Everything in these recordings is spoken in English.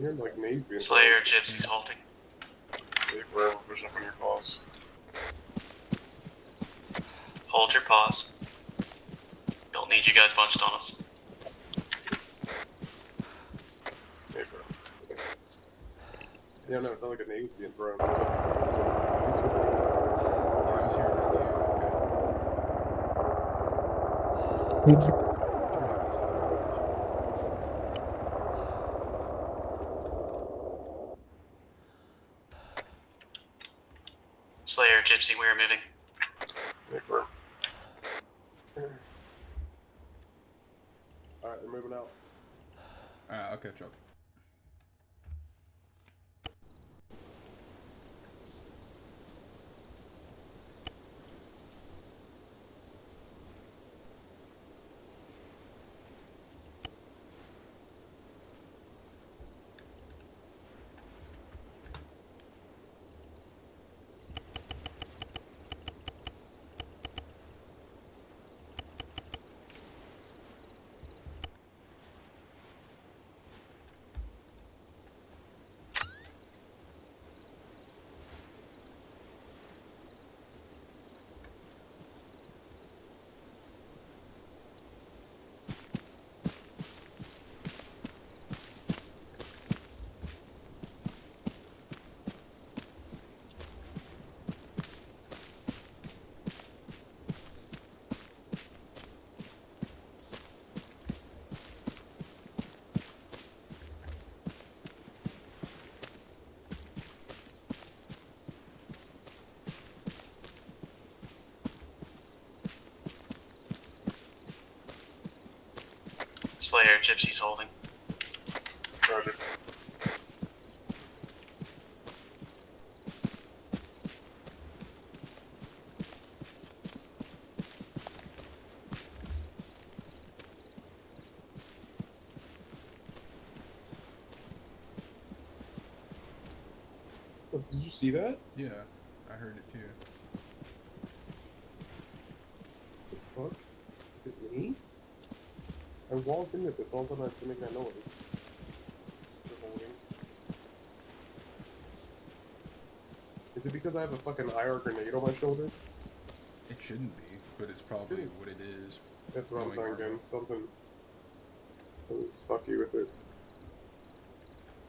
You're like nades being Slayer, Gypsy's halting. Hey, bro, push up on your paws. Hold your paws. Don't need you guys bunched on us. Hey, bro. Yeah, no, it's not like a nade's being thrown. Slayer, Gypsy, we're moving. Hey, bro. Alright, we're moving out. Alright, I'll catch up. Slayer, Gypsy's holding. Roger. Oh, did you see that? Yeah, I heard it too. The fuck? Is it me? I walked in it this whole time to make that noise. Is it because I have a fucking IR grenade on my shoulder? It shouldn't be, but it's probably what it is. That's what I'm Knowing thinking. ArmA. Something. Let's fuck you with it.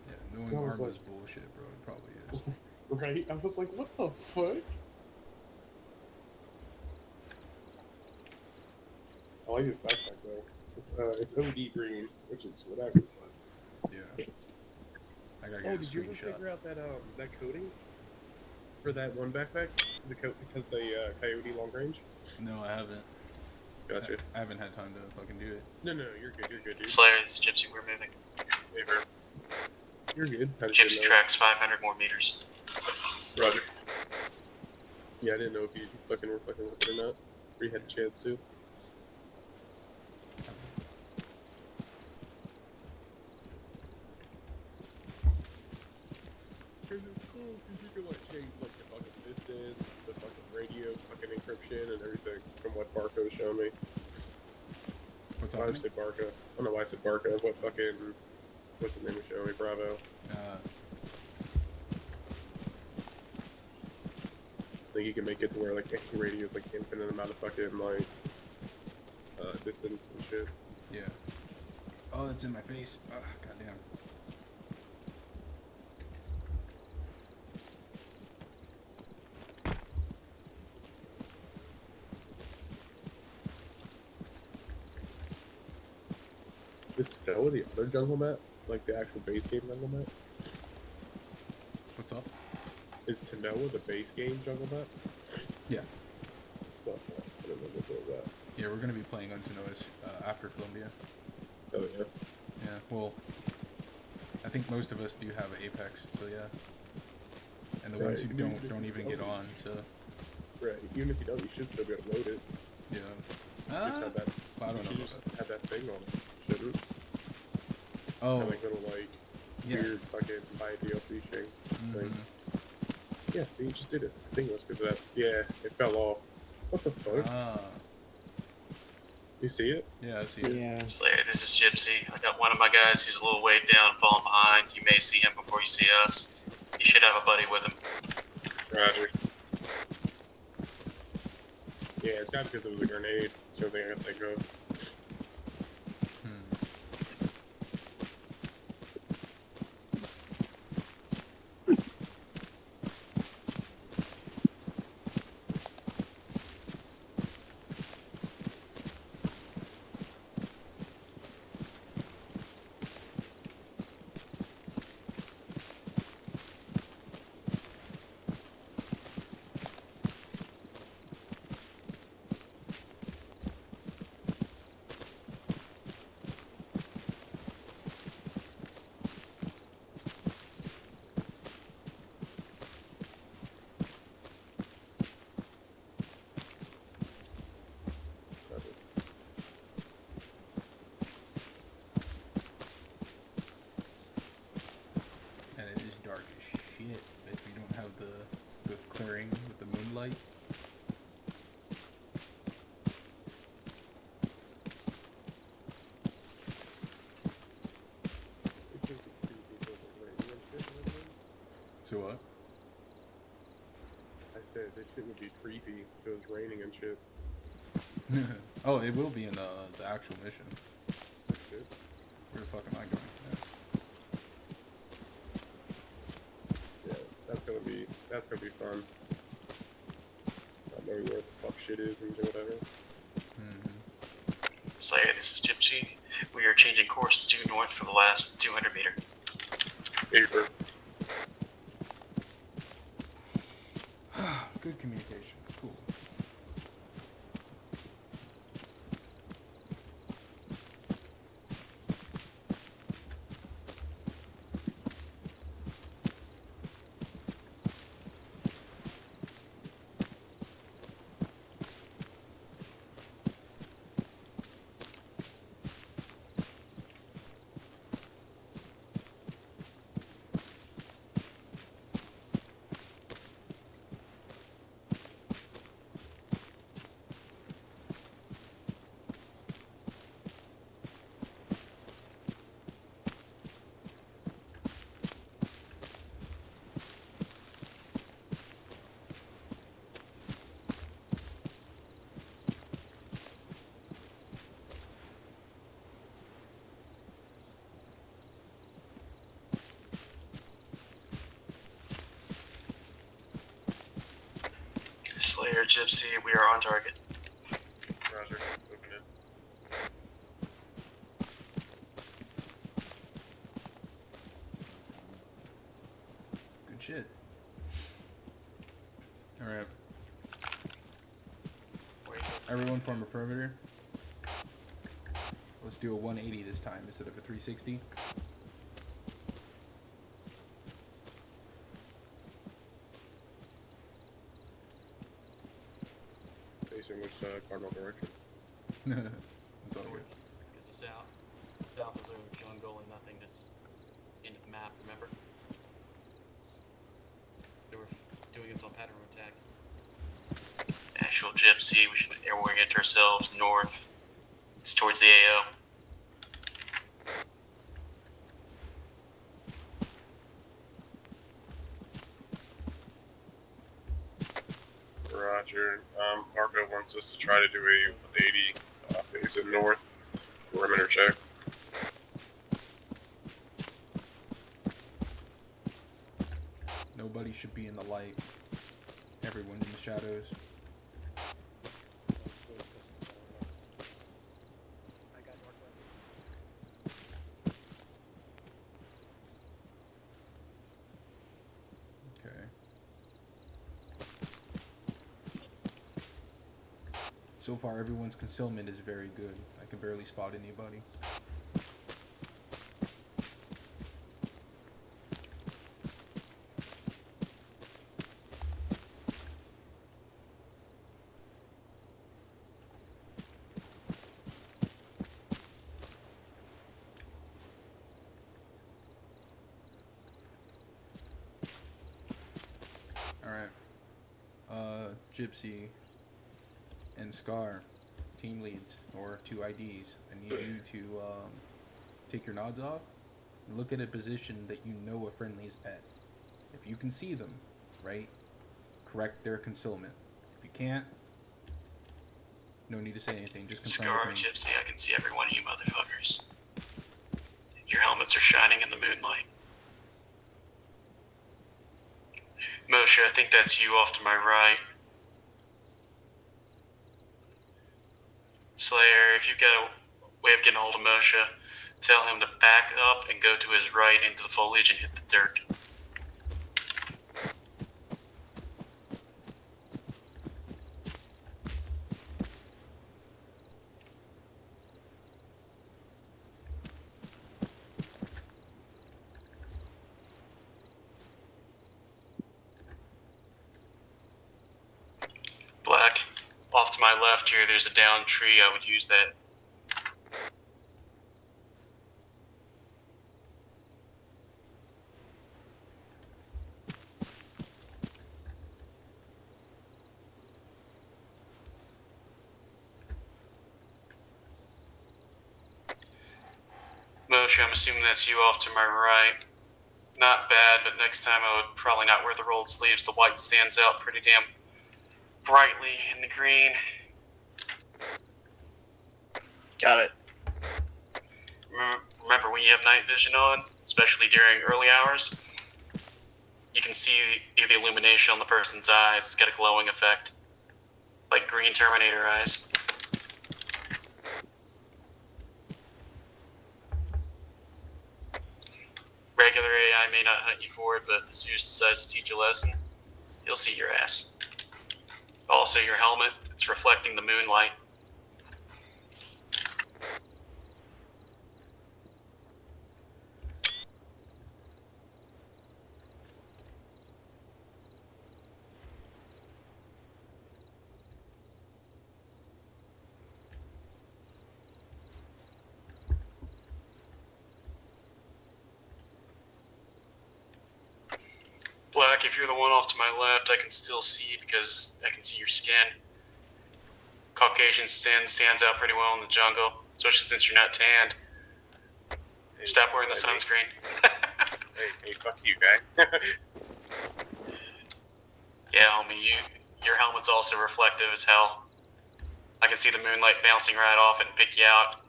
Yeah, knowing ArmA's like, bullshit, bro. It probably is. Right? I was like, what the fuck? I like his backpack though. It's OD green, which is whatever. Yeah. I gotta Oh, get a did you ever screenshot. figure out that coating for that one backpack? The coyote long range? No, I haven't. Gotcha. I haven't had time to fucking do it. No, you're good, dude. Slayer, this is Gypsy, we're moving. Hey, bro. You're good. Gypsy tracks 500 more meters. Roger. Yeah, I didn't know if you fucking were fucking with it or not. Or you had a chance to. Because it's cool because you can like change like the fucking distance, the fucking radio, fucking encryption, and everything from what Barco showed me. What's Why up? did I say Barco? I don't know why I said Barco. What fucking... What's the name of showing me? Bravo. I think you can make it to where like any radio is like infinite amount of fucking like distance and shit. Yeah. Oh, it's in my face. Oh, goddamn. Is Tanoa the other jungle map? Like the actual base game jungle map? What's up? Is Tanoa the base game jungle map? Yeah. Well, I don't know what was that. Yeah, we're gonna be playing on Tanoa's after Colombia. Oh yeah. Yeah, well, I think most of us do have Apex, so yeah. And the ones who don't even get on, so. Right, even if you don't, you should still be able to load it. Yeah. Have that, I don't know you about just that. have that thing on it, shouldn't? Oh. Kind of like little like weird fucking buy DLC thing. Yeah, see, you just did it. I think it was because of that. Yeah, it fell off. What the fuck? You see it? Yeah, I see it. Yeah. Slayer, this is Gypsy. I got one of my guys who's a little weighed down, falling behind. You may see him before you see us. You should have a buddy with him. Roger. Yeah, it's not because it was a grenade, so they have to go. And it is dark as shit if you don't have the clearing with the moonlight. So what? I said this shit would be creepy if it was raining and shit. Oh, it will be in the actual mission. Shit. Where the fuck am I going? Yeah, that's gonna be fun. Not knowing where the fuck shit is and whatever. Slayer, this is Gypsy. We are changing course due north for the last 200 meter. Paper. Good communication. Cool. Slayer, Gypsy, we are on target. Roger. Moving in. Good shit. Alright. Everyone form a perimeter. Let's do a 180 this time instead of a 360. Facing which cardinal direction? It's all good. It's the south. South is a jungle and nothingness. Into the map, remember? They were doing this on pattern attack. Actual Gypsy, we should orient ourselves north. It's towards the AO. Roger. Marco wants us to try to do a 180 facing north perimeter check. Nobody should be in the light. Everyone's in the shadows. Okay. So far, everyone's concealment is very good. I can barely spot anybody. Alright. Gypsy and Scar, team leads or 2 IDs. I need you to take your nods off and look at a position that you know a friendly is at. If you can see them, right, correct their concealment. If you can't, no need to say anything. Just confirm Scar, with me. Gypsy, I can see every one of you motherfuckers. Your helmets are shining in the moonlight. Moshe, I think that's you off to my right. Slayer, if you've got a way of getting a hold of Moshe, tell him to back up and go to his right into the foliage and hit the dirt. Black, off to my left here, there's a downed tree. I would use that. Moshe, I'm assuming that's you off to my right. Not bad, but next time I would probably not wear the rolled sleeves. The white stands out pretty damn brightly in the green. Got it. Remember when you have night vision on, especially during early hours, you can see the illumination on the person's eyes. It's got a glowing effect, like green Terminator eyes. Regular AI may not hunt you for it, but if the Zeus decides to teach you a lesson, he'll see your ass. Also, your helmet, it's reflecting the moonlight. Black, if you're the one off to my left, I can still see because I can see your skin. Caucasian stands out pretty well in the jungle, especially since you're not tanned. Hey, Stop wearing the hey, sunscreen. hey, fuck you, guy. Yeah, homie, your helmet's also reflective as hell. I can see the moonlight bouncing right off it and pick you out.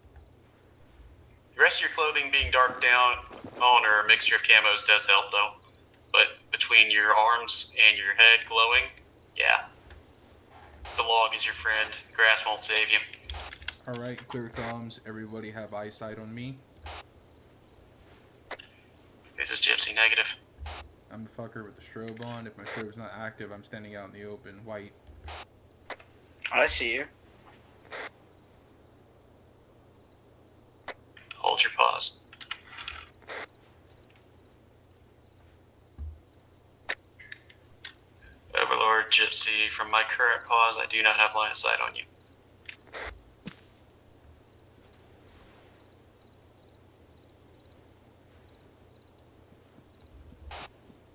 The rest of your clothing being dark down on or a mixture of camos does help though. But between your arms and your head glowing, yeah. The log is your friend. The grass won't save you. Alright, clear comms. Everybody have eyesight on me. This is Gypsy negative. I'm the fucker with the strobe on. If my strobe's not active, I'm standing out in the open. White. I see you. Hold your pause. Overlord Gypsy, from my current pause, I do not have line of sight on you.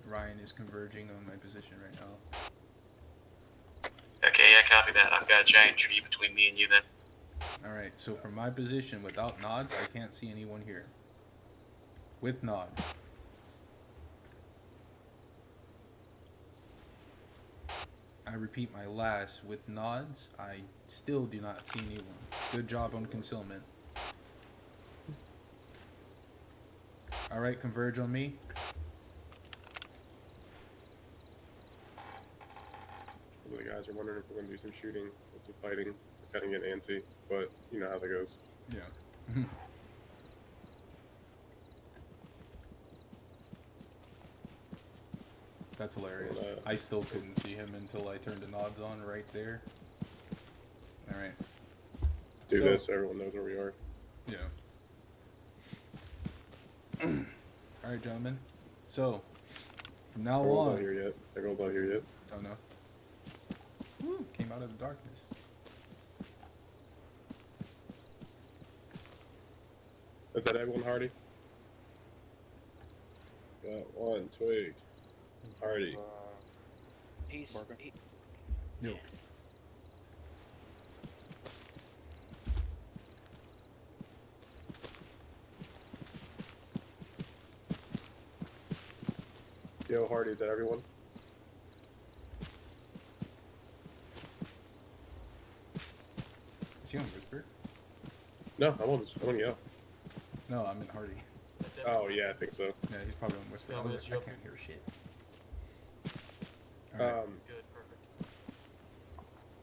Ryan is converging on my position right now. Okay, yeah, copy that. I've got a giant tree between me and you then. Alright, so from my position, without nods, I can't see anyone here. With nods. I repeat my last, with nods, I still do not see anyone. Good job on concealment. Alright, converge on me. Some of the guys are wondering if we're gonna do some shooting, some fighting, kind of get antsy, but you know how that goes. Yeah. That's hilarious. I still couldn't see him until I turned the nods on right there. Alright. Do So- this so everyone knows where we are. Yeah. Alright, gentlemen. So, from now Everyone's not on. here yet. Everyone's not here yet. Oh no. Woo, came out of the darkness. Is that everyone, Hardy? Got one twig. Hardy. He's Yo. Yo, Hardy, is that everyone? Is he on Whisper? No, I'm on Yo. No, I'm in Hardy. That's Oh, yeah, I think so. Yeah, he's probably on Whisper. Yeah, I, was Wiz, like, you I up can't here? hear shit. All right. Good, perfect.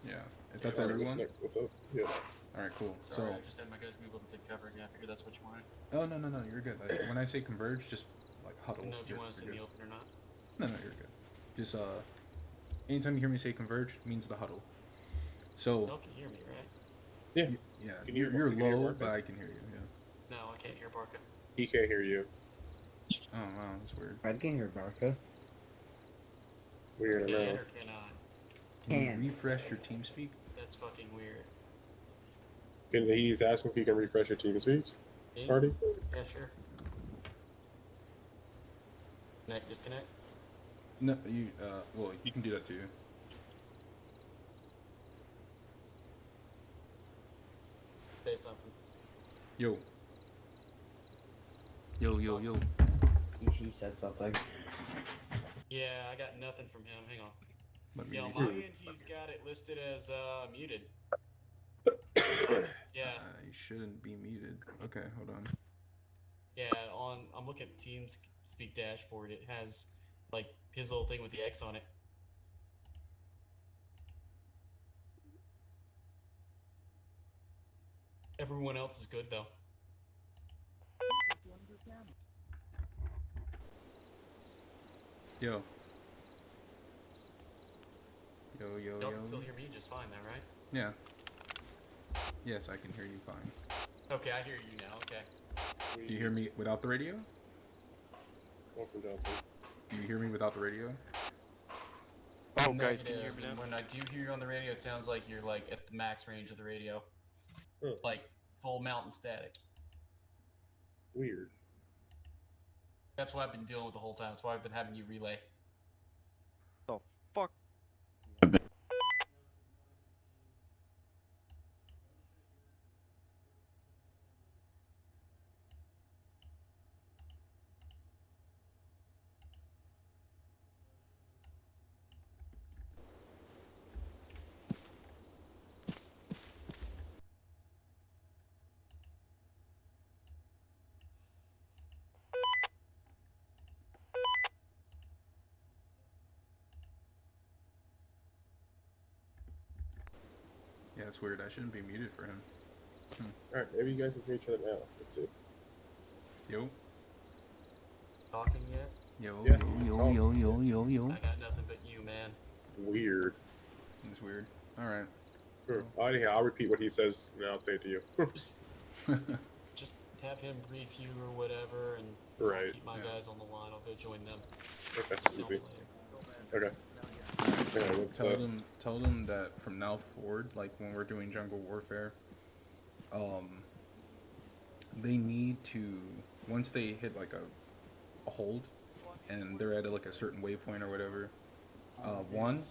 Yeah. If that's Alright, everyone. what's up? Yeah. All right, cool. Sorry, I just had my guys move up and take cover again. I figured that's what you wanted. Oh no, you're good. Like, when I say converge, just like I huddle. don't know if you You're- want us in you're the good. open or not. No, you're good. Just anytime you hear me say converge, means the huddle. So Y'all can hear me, right? Yeah. yeah, Can you- you're can you hear low, Marco? but I can hear you. Yeah. No, I can't hear Barca. He can't hear you. Oh wow, that's weird. I can hear Barca. Weird, I Can know. or cannot? Can you refresh your TeamSpeak? That's fucking weird. He's asking if you can refresh your TeamSpeak, Me? Hardy? Yeah, sure. Connect, disconnect. No, you. Well, you can do that too. Say something. Yo. Yo. He said something. Yeah, I got nothing from him. Hang on. Let me Yeah, on reset. my end, he's got it listed as muted. Yeah, You shouldn't be muted. Okay, hold on. yeah. I'm looking at TeamSpeak dashboard. It has like his little thing with the X on it. Everyone else is good though. Yo. Y'all can still hear me just fine though, right? Yeah. Yes, I can hear you fine. Okay, I hear you now. Okay. Do you hear me without the radio? Welcome, Johnson. Do you hear me without the radio? Oh, guys, can you hear me now? When I do hear you on the radio, it sounds like you're like at the max range of the radio, like full mountain static. Weird. That's what I've been dealing with the whole time. That's why I've been having you relay. The fuck? Yeah, it's weird. I shouldn't be muted for him. Alright, maybe you guys can hear each other now. Let's see. Yo. Talking yet? Yo. Yeah. I got nothing but you, man. Weird. It's weird. Alright. I'll repeat what he says, and I'll say it to you. Just have him brief you or whatever, and I'll Right. keep my guys on the line. I'll go join them. Okay, Just tell me easy. later. Okay. Alright, what's Tell them that from now forward, like when we're doing jungle warfare, they need to, once they hit like a hold and they're at like a certain waypoint or whatever, one,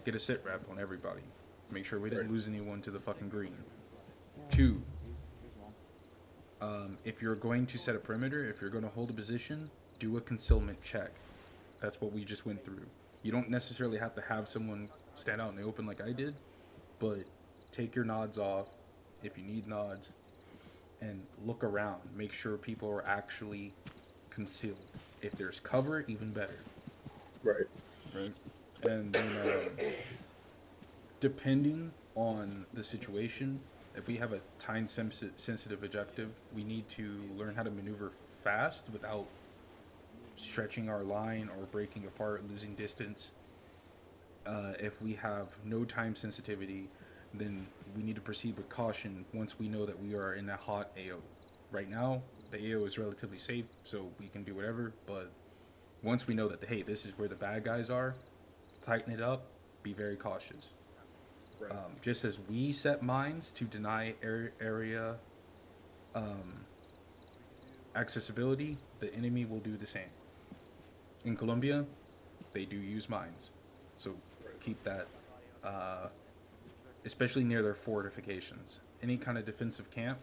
get a sit rep on everybody. Make sure we didn't lose anyone to the fucking green. Two, if you're going to set a perimeter, if you're going to hold a position, do a concealment check. That's what we just went through. You don't necessarily have to have someone stand out in the open like I did, but take your nods off if you need nods and look around. Make sure people are actually concealed. If there's cover, even better. Right. Right. And then, depending on the situation, if we have a time sensitive objective, we need to learn how to maneuver fast without stretching our line or breaking apart, losing distance. If we have no time sensitivity, then we need to proceed with caution once we know that we are in a hot AO. Right now, the AO is relatively safe, so we can do whatever, but once we know that, hey, this is where the bad guys are, tighten it up, be very cautious. Right. Just as we set mines to deny area accessibility, the enemy will do the same. In Colombia, they do use mines, so keep that, especially near their fortifications. Any kind of defensive camp,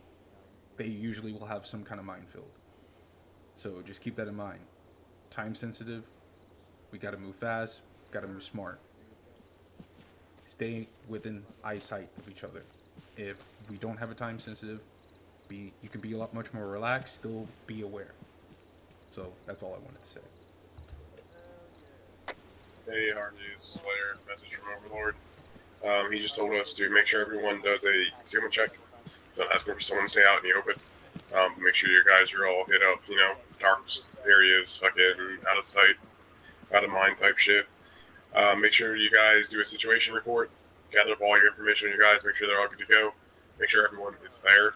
they usually will have some kind of minefield. So just keep that in mind. Time sensitive, We gotta move fast. Gotta move smart. Stay within eyesight of each other. If we don't have a time sensitive, you can be a lot much more relaxed. Still be aware. So that's all I wanted to say. Hey, Harley's Slayer, message from Overlord. He just told us to make sure everyone does a concealment check. So I'm asking for someone to stay out in the open. Make sure you guys are all hit up, dark areas, fucking out of sight, out of mind type shit. Make sure you guys do a situation report. Gather up all your information on you guys. Make sure they're all good to go. Make sure everyone is there.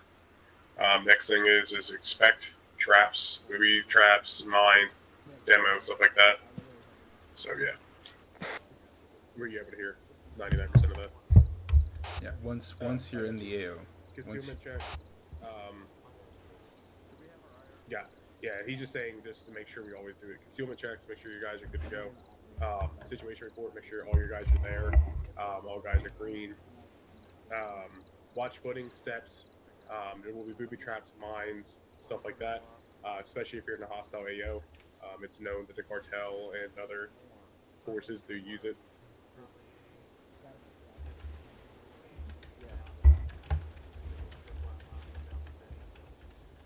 Next thing is expect traps, booby traps, mines, demos, stuff like that. So yeah. Were you able to hear 99% of that? Yeah. Once you're in the AO. Concealment check. Yeah, he's just saying just to make sure we always do it. Concealment checks, make sure you guys are good to go. Situation report, make sure all your guys are there. All guys are green. Watch footing, steps. There will be booby traps, mines, stuff like that. Especially if you're in a hostile AO. It's known that the cartel and other forces do use it.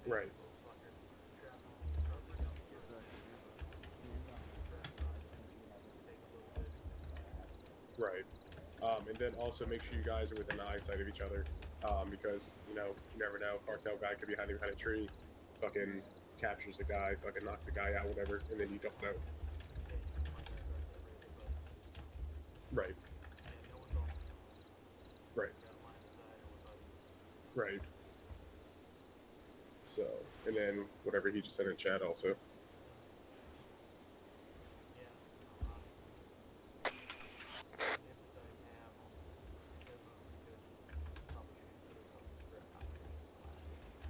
Right. Right. And then also make sure you guys are within the eyesight of each other, because you never know. Cartel guy could be hiding behind a tree, fucking captures the guy, fucking knocks the guy out, whatever, and then you don't know. Right. Right. Right. So, and then whatever he just sent in chat also.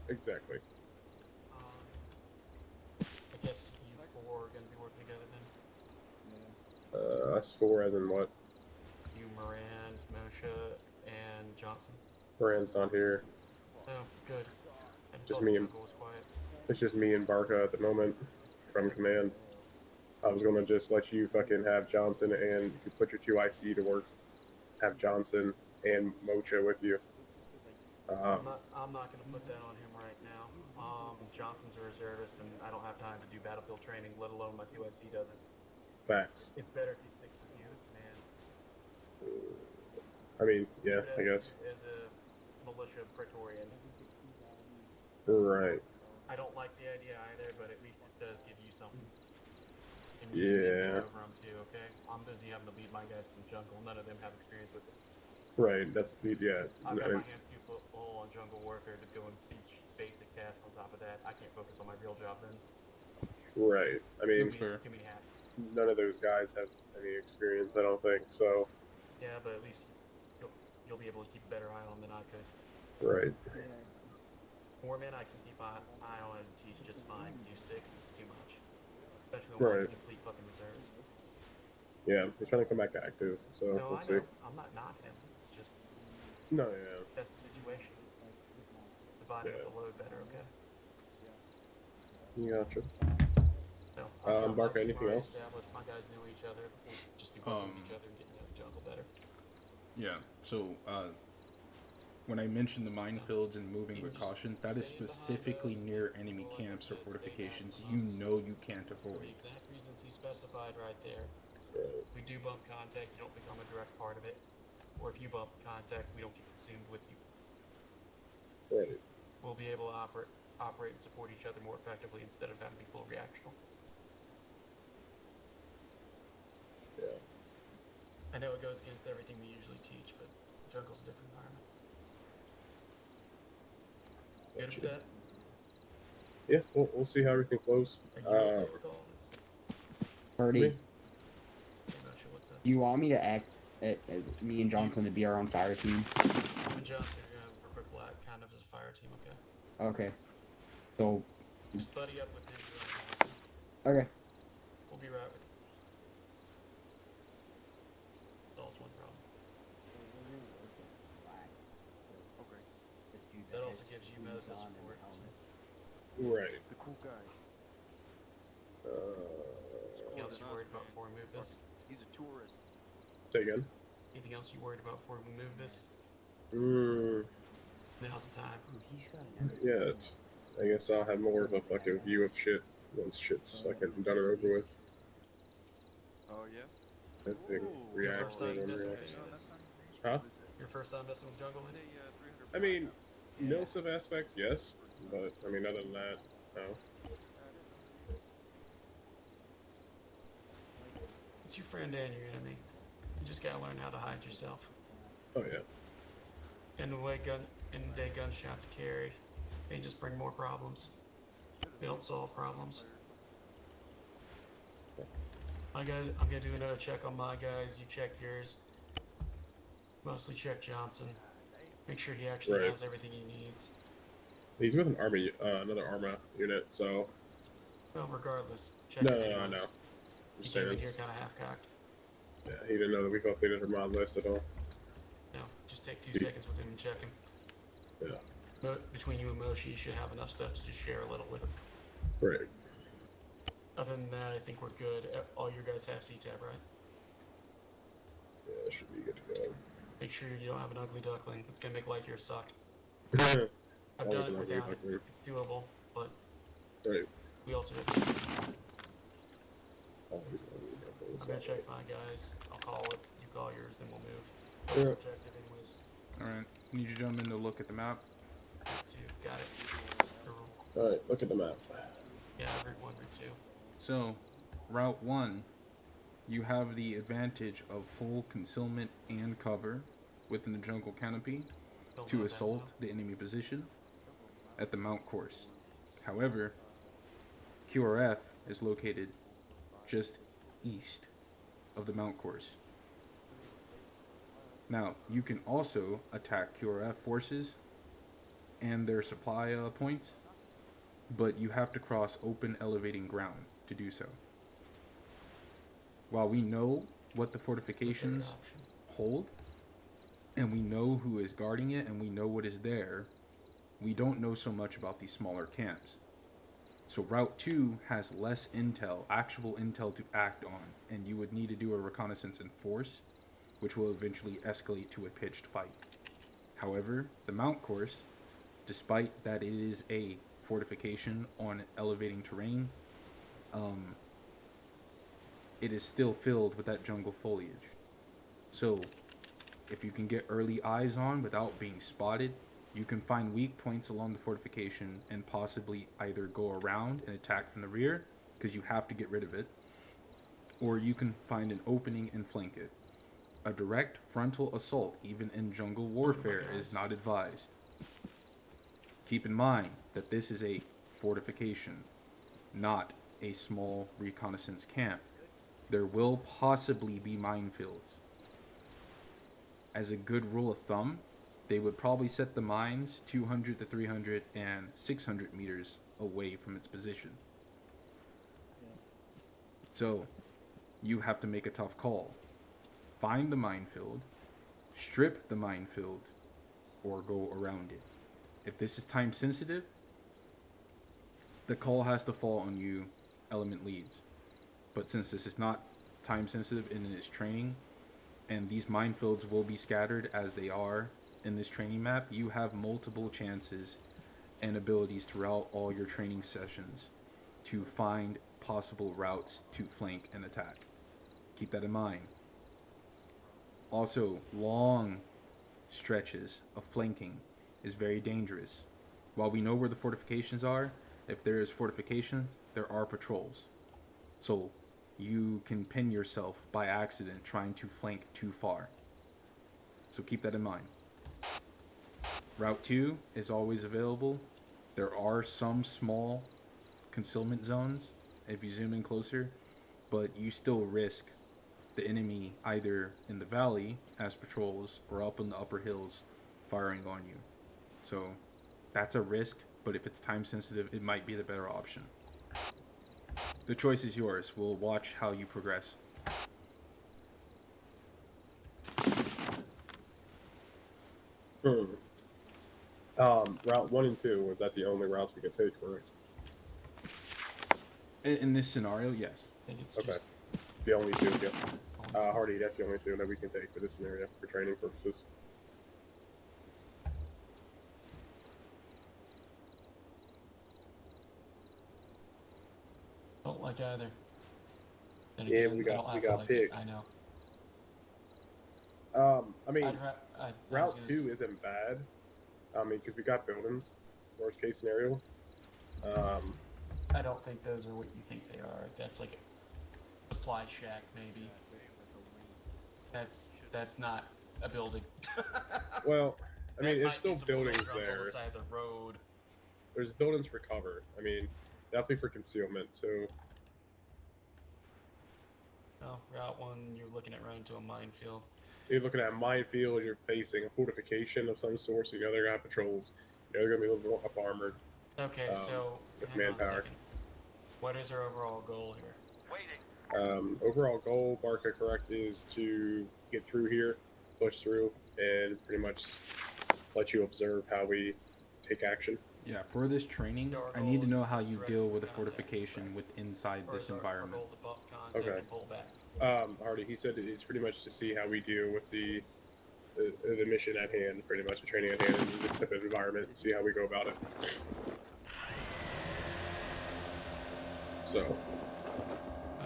Exactly. I guess you four are going to be working together then? Us four as in what? You, Moran, Moshe, and Johnson. Moran's not here. Oh, good. Just me and- Jungle was quiet. It's just me and Barca at the moment from command. I was gonna just let you fucking have Johnson and you put your 2 IC to work. Have Johnson and Mocha with you. I'm not going to put that on him right now. Johnson's a reservist, and I don't have time to do battlefield training, let alone my 2IC doesn't. Facts. It's better if he sticks with you as command. I mean, yeah, I guess. As a militia Praetorian. Right. I don't like the idea either, but at least it does give you something. And Yeah. over them too, okay? I'm busy having to lead my guys to the jungle. None of them have experience with it. Right. That's yeah. I've got my hands too full on jungle warfare to go and teach basic tasks on top of that. I can't focus on my real job then. Right. I mean, Too many hats. none of those guys have any experience, I don't think. So. Yeah, but at least you'll be able to keep a better eye on them than I could. Right. 4 men I can keep an eye on and teach just fine. Do 6, it's too much. Especially when one's complete fucking reserves. Yeah, he's trying to come back active, so No, we'll see. I'm not knocking him. It's just No, yeah. that's the situation. Dividing up the load better, okay? You gotcha. So, Barca, anything else? Established. My guys knew each other. We'll just be working with each other and getting the jungle better. Yeah. So when I mentioned the minefields and moving with caution, that is specifically near enemy camps or fortifications you can't For avoid. the exact reasons he specified right there. We do bump contact, you don't become a direct part of it. Or if you bump contact, we don't get consumed with you. Right. We'll be able to operate and support each other more effectively instead of having to be full reactional. Yeah. I know it goes against everything we usually teach, but jungle's a different environment. Good with that? Yeah, we'll see how everything flows. Are you okay with all this? Purdy, Me? I'm not sure what's up. you want me to act, me and Johnson to be our own fire team? You and Johnson are going to work black kind of as a fire team, okay? Okay. So, Just buddy up with him. okay. We'll be right with you. Solves one problem. Okay. That also gives you medical support. So Right. The cool guy. you else you worried about before we move this? He's a tourist. Say again. Anything else you worried about before we move this? Now's the time. Yeah, I guess I'll have more of a fucking view of shit once shit's fucking done and over with. Oh yeah. That thing Ooh, reacts first when time everyone messing with reacts. any of this? Huh? Your first time messing with jungle? Say, 300 I mean, Yeah. Milsiv aspect, yes, but I mean, other than that, no. It's your friend and your enemy. You just gotta learn how to hide yourself. Oh yeah. And the way gunshots carry, they just bring more problems. They don't solve problems. My guys, I'm gonna do another check on my guys. You check yours. Mostly check Johnson. Make sure he actually Right. has everything he needs. He's with an army, another ArmA unit, so. Well, regardless, check No, him no, no, anyways. no. He Just came in saying. here kind of half-cocked. Yeah, he didn't know that we updated our mod list at all. No, just take 2 seconds with him and check him. Yeah. Between you and Moshi, you should have enough stuff to just share a little with him. Right. Other than that, I think we're good. All your guys have C-Tab, right? Yeah, should be good to go. Make sure you don't have an ugly duckling. It's gonna make life here suck. Always I've done it an ugly without it. duckling. It's doable, but Right. we also have. Always an ugly duckling. I'm gonna check my guys. I'll call it. You call yours, then we'll move. What's Yeah. your objective, anyways? Alright, need you to jump in to look at the map. 2. Got it. Alright, look at the map. Yeah, Route 1, Route 2. So, Route 1, you have the advantage of full concealment and cover within the jungle canopy Don't to let that assault go. the enemy position at the mount course. However, QRF is located just east of the mount course. Now, you can also attack QRF forces and their supply points, but you have to cross open elevating ground to do so. While we know what the fortifications Option. hold, and we know who is guarding it, and we know what is there, we don't know so much about these smaller camps. So Route 2 has less intel, actual intel to act on, and you would need to do a reconnaissance in force, which will eventually escalate to a pitched fight. However, the mount course, despite that it is a fortification on elevating terrain, it is still filled with that jungle foliage. So, if you can get early eyes on without being spotted, you can find weak points along the fortification and possibly either go around and attack from the rear, because you have to get rid of it, or you can find an opening and flank it. A direct frontal assault, even in jungle warfare, is not advised. Keep in mind that this is a fortification, not a small reconnaissance camp. There will possibly be minefields. As a good rule of thumb, they would probably set the mines 200 to 300 and 600 meters away from its position. So, you have to make a tough call. Find the minefield, strip the minefield, or go around it. If this is time sensitive, the call has to fall on you, element leads. But since this is not time sensitive and it is training, and these minefields will be scattered as they are in this training map, you have multiple chances and abilities throughout all your training sessions to find possible routes to flank and attack. Keep that in mind. Also, long stretches of flanking is very dangerous. While we know where the fortifications are, if there is fortifications, there are patrols. So you can pin yourself by accident trying to flank too far. So keep that in mind. Route 2 is always available. There are some small concealment zones if you zoom in closer, but you still risk the enemy either in the valley as patrols or up in the upper hills firing on you. So that's a risk, but if it's time sensitive, it might be the better option. The choice is yours. We'll watch how you progress. Route 1 and 2, was that the only routes we could take, correct? In this scenario, yes. think it's Okay. just The only two, yeah. only two. Hardy, that's the only two that we can take for this scenario for training purposes. Don't like either. And Yeah, again, we I don't got have to like it. picked. I know. I mean, I was Route gonna 2 isn't bad. I mean, because we got buildings. Worst case scenario. I don't think those are what you think they are. That's like a supply shack, maybe. That's not a building. Well, I mean, That there's might be still some oil buildings drums on there. the side of the road. There's buildings for cover. I mean, definitely for concealment. So Oh, Route 1, you're looking at running into a minefield. you're looking at a minefield. You're facing a fortification of some sort. So you know they're gonna have patrols. You know they're gonna be a little bit up armored. Okay, so with hang on a manpower. second. What is our overall goal here? Overall goal, Barca correct, is to get through here, push through, and pretty much let you observe how we take action. Yeah, for this training, So our I need to goal know is how just you direct deal with a contact, fortification correct? with inside Or this is our environment. goal to bump contact Okay. and pull back? Hardy, he said it's pretty much to see how we deal with the mission at hand, pretty much the training at hand in this type of environment, and see how we go about it. So,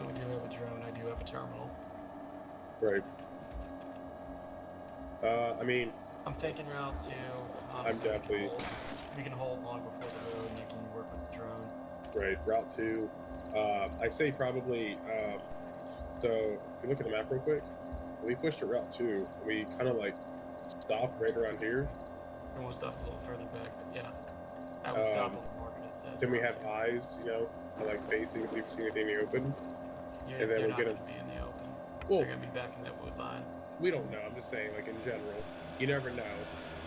We do have a drone. I do have a terminal. right. I mean, I'm thinking Route 2. I'm Honestly, definitely we can hold long before the road, and I can work with the drone. right. Route 2. I say probably. So, if you look at the map real quick, we pushed to Route 2. We kind of like stopped right around here. I want to stop a little further back, but yeah. I would stop on the market, it says. Then we Route have 2. eyes, like facing, see if we see anything in the open. You're, and then they're we'll not get going them. to be in the open. Well, They're going to be back in that wood line. we don't know. I'm just saying, like in general, you never know.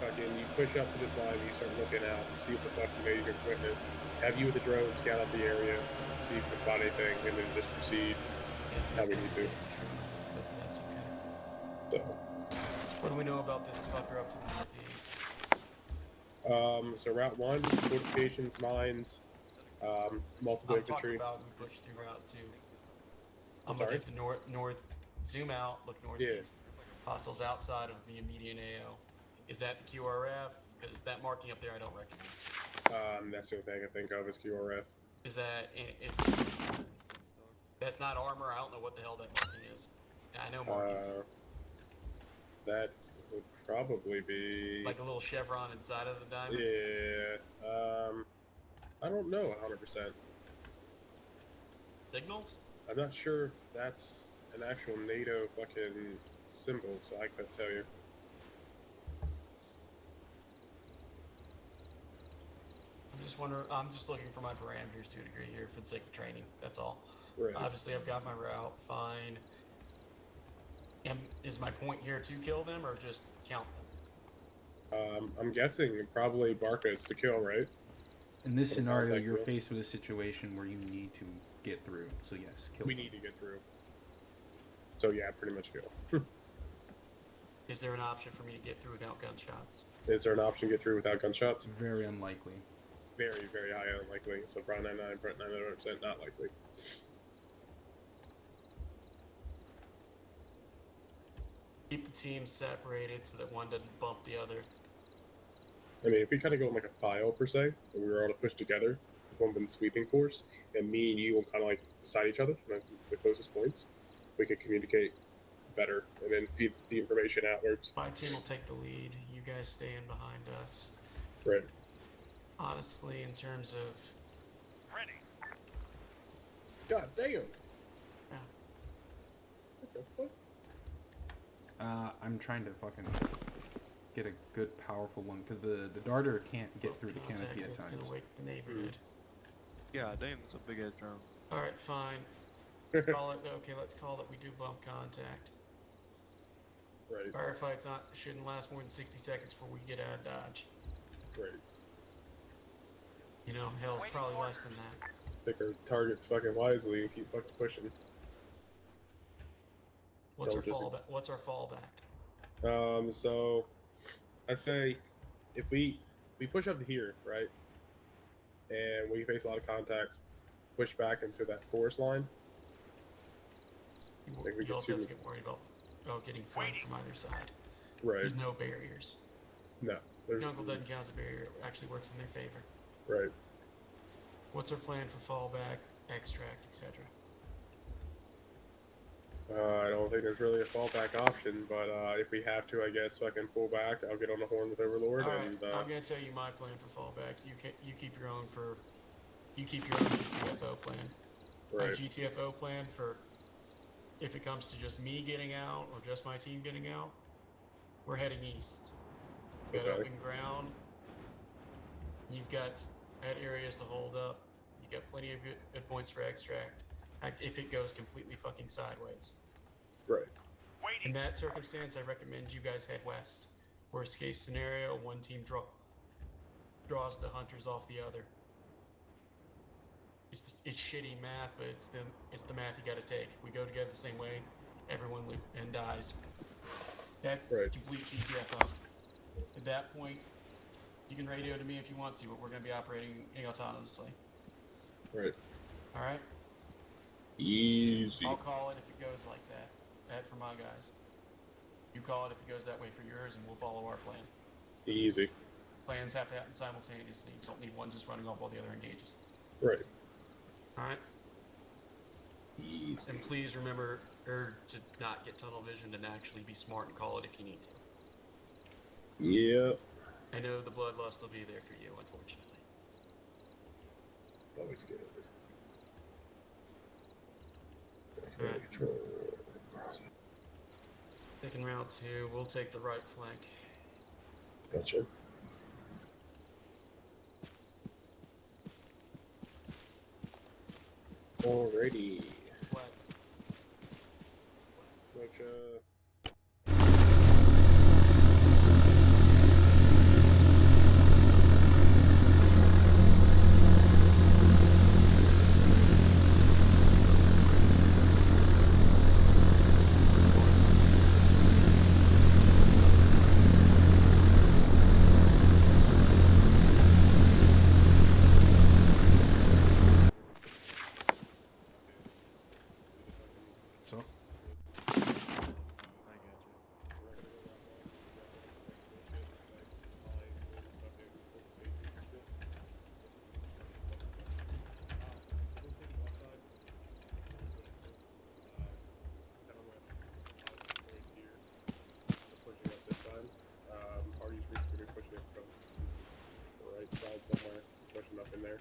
Fucking, you push up to this line, you start looking out, you see what the fuck you can witness. Have you with the drone scout out the area, see if you can spot anything, and then just proceed how we need to. But that's okay. So, What do we know about this fucker up to the northeast? so Route 1, fortifications, mines, multiple I'm talking infantry. about we push through Route 2. I'm Sorry? looking at the north, zoom out, look northeast. Hostiles outside of the immediate AO. Is that the QRF? Because that marking up there I don't recognize. That's the only thing I can think of is QRF. Is that that's not ArmA? I don't know what the hell that marking is. I know markings. That would probably be Like a little chevron inside of the diamond. Yeah. I don't know 100%. Signals? I'm not sure if that's an actual NATO fucking symbol, so I couldn't tell you. I'm just looking for my parameters to a degree here for the sake of training. That's all. Right. Obviously, I've got my route. Fine. Is my point here to kill them or just count them? I'm guessing probably Barca is to kill, right? In this Or scenario, contact you're kill. faced with a situation where you need to get through. So yes, kill. We need to get through. So yeah, pretty much kill. Is there an option for me to get through without gunshots? Is there an option to get through without gunshots? Very unlikely. Very, very high unlikely. So probably 99% not likely. Keep the teams separated so that one doesn't bump the other. I mean, if we kind of go in like a file per se, and we were all to push together with one big sweeping force, and me and you will kind of like beside each other, like the closest points, we could communicate better and then feed the information outwards. My team will take the lead. You guys stay in behind us. Right. Honestly, in terms of Ready. God damn. Yeah. What the fuck? I'm trying to fucking get a good, powerful one because the darter can't get through the canopy at It's times. gonna wake the neighborhood. Yeah, damn, that's a big ass drone. All right, fine. Call it. Okay, let's call it. We do bump contact. Right. Firefights shouldn't last more than 60 seconds before we get out of dodge. Right. You know, hell, probably less than that. Pick our targets fucking wisely and keep fucking pushing. What's our Don't just- fallback? What's our fallback? So I say if we push up to here, right, and we face a lot of contacts, push back into that forest line, think we You get also have too to get worried about getting flanked from either side. right. There's no barriers. No, there's Jungle doesn't count as a barrier. It actually works in their favor. right. What's our plan for fallback, extract, etc.? I don't think there's really a fallback option, but if we have to, I guess I can pull back. I'll get on the horn with Overlord, All right, and I'm gonna tell you my plan for fallback. You keep your own GTFO plan. My right, GTFO plan for if it comes to just me getting out or just my team getting out, we're heading east. We've got Okay. open ground. You've got areas to hold up. You've got plenty of good points for extract. If it goes completely fucking sideways. right, In that circumstance, I recommend you guys head west. Worst case scenario, one team draws the hunters off the other. It's shitty math, but it's the math you got to take. We go together the same way, everyone and dies. That's right. complete GTFO. At that point, you can radio to me if you want to, but we're going to be operating autonomously. Right. All right. Easy. I'll call it if it goes like that. That for my guys. You call it if it goes that way for yours, and we'll follow our plan. Easy. Plans have to happen simultaneously. You don't need one just running off while the other engages. Right. All right. Easy. And please remember to not get tunnel vision and actually be smart and call it if you need to. Yep. I know the bloodlust will be there for you, unfortunately. Always good. Alright. Control. Taking route 2, we'll take the right flank. Gotcha. Alrighty. Flat. Which, So, I got you. pushing up this side. Party's pushing up from the right side somewhere, pushing up in there.